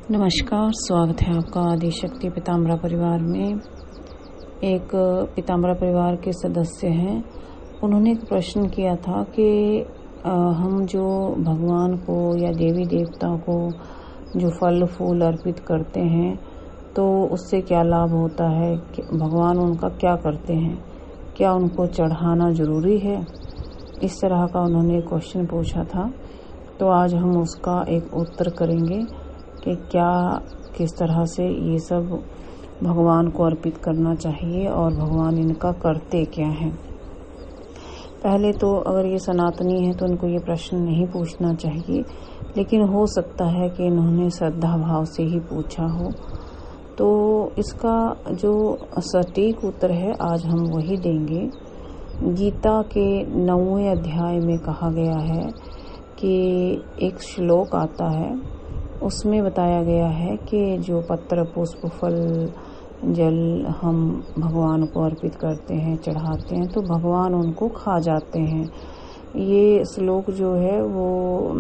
नमस्कार, स्वागत है आपका आदिशक्ति पीताम्बरा परिवार में। एक पीताम्बरा परिवार के सदस्य हैं, उन्होंने एक प्रश्न किया था कि हम जो भगवान को या देवी देवता को जो फल फूल अर्पित करते हैं तो उससे क्या लाभ होता है, भगवान उनका क्या करते हैं, क्या उनको चढ़ाना ज़रूरी है। इस तरह का उन्होंने क्वेश्चन पूछा था। तो आज हम उसका एक उत्तर करेंगे कि क्या किस तरह से ये सब भगवान को अर्पित करना चाहिए और भगवान इनका करते क्या हैं। पहले तो अगर ये सनातनी है तो इनको ये प्रश्न नहीं पूछना चाहिए, लेकिन हो सकता है कि इन्होंने श्रद्धा भाव से ही पूछा हो। तो इसका जो सटीक उत्तर है आज हम वही देंगे। गीता के 9वें अध्याय में कहा गया है कि एक श्लोक आता है, उसमें बताया गया है कि जो पत्र पुष्प फल जल हम भगवान को अर्पित करते हैं, चढ़ाते हैं, तो भगवान उनको खा जाते हैं। ये श्लोक जो है वो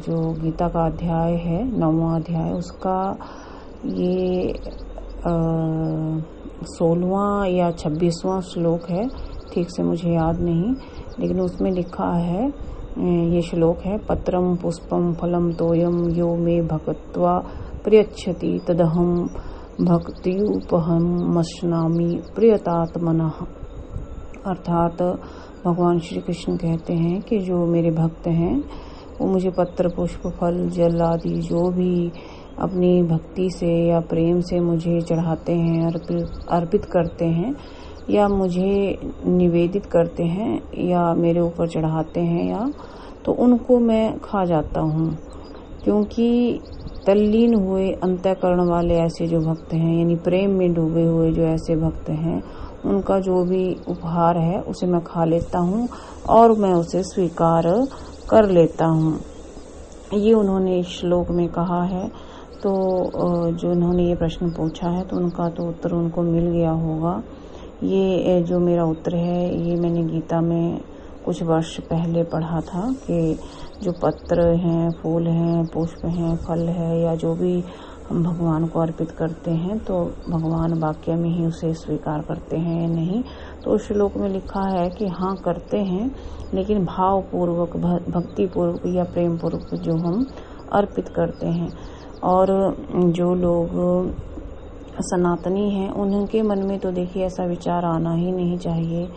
जो गीता का अध्याय है 9वां अध्याय, उसका ये 16वां या 26वां श्लोक है, ठीक से मुझे याद नहीं, लेकिन उसमें लिखा है, ये श्लोक है, पत्रम पुष्पम फलम तोयम यो मे भक्त्वा प्रयच्छति तदहम भक्त्युपहम मश्नामि प्रियतात्मनः। अर्थात भगवान श्री कृष्ण कहते हैं कि जो मेरे भक्त हैं वो मुझे पत्र पुष्प फल जल आदि जो भी अपनी भक्ति से या प्रेम से मुझे चढ़ाते हैं, अर्पित करते हैं या मुझे निवेदित करते हैं या मेरे ऊपर चढ़ाते हैं, या तो उनको मैं खा जाता हूँ। क्योंकि तल्लीन हुए अंतःकरण वाले ऐसे जो भक्त हैं, यानी प्रेम में डूबे हुए जो ऐसे भक्त हैं, उनका जो भी उपहार है उसे मैं खा लेता हूँ और मैं उसे स्वीकार कर लेता हूँ। ये उन्होंने इस श्लोक में कहा है। तो जो उन्होंने ये प्रश्न पूछा है तो उनका तो उत्तर उनको मिल गया होगा। ये जो मेरा उत्तर है ये मैंने गीता में कुछ वर्ष पहले पढ़ा था कि जो पत्र हैं, फूल हैं, पुष्प हैं, फल है या जो भी हम भगवान को अर्पित करते हैं तो भगवान वाक्य में ही उसे स्वीकार करते हैं या नहीं। तो उस श्लोक में लिखा है कि हाँ करते हैं, लेकिन भाव पूर्वक, भक्ति पूर्वक या प्रेम पूर्वक जो हम अर्पित करते हैं। और जो लोग सनातनी हैं उनके मन में तो देखिए ऐसा विचार आना ही नहीं चाहिए।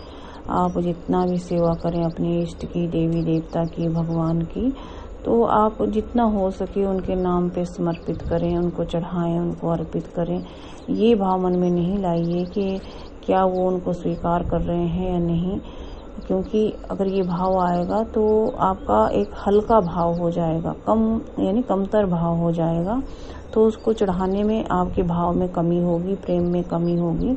आप जितना भी सेवा करें अपने इष्ट की, देवी देवता की, भगवान की, तो आप जितना हो सके उनके नाम पे समर्पित करें, उनको चढ़ाएं, उनको अर्पित करें। ये भाव मन में नहीं लाइए कि क्या वो उनको स्वीकार कर रहे हैं या नहीं, क्योंकि अगर ये भाव आएगा तो आपका एक हल्का भाव हो जाएगा, कम यानी कमतर भाव हो जाएगा। तो उसको चढ़ाने में आपके भाव में कमी होगी, प्रेम में कमी होगी।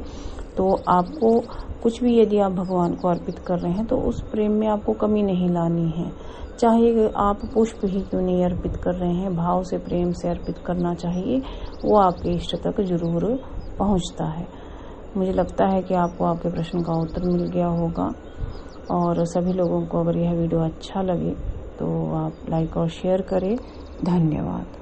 तो आपको कुछ भी यदि आप भगवान को अर्पित कर रहे हैं तो उस प्रेम में आपको कमी नहीं लानी है। चाहे आप पुष्प ही क्यों नहीं अर्पित कर रहे हैं, भाव से प्रेम से अर्पित करना चाहिए, वो आपके इष्ट तक जरूर पहुंचता है। मुझे लगता है कि आपको आपके प्रश्न का उत्तर मिल गया होगा। और सभी लोगों को अगर यह वीडियो अच्छा लगे तो आप लाइक और शेयर करें। धन्यवाद।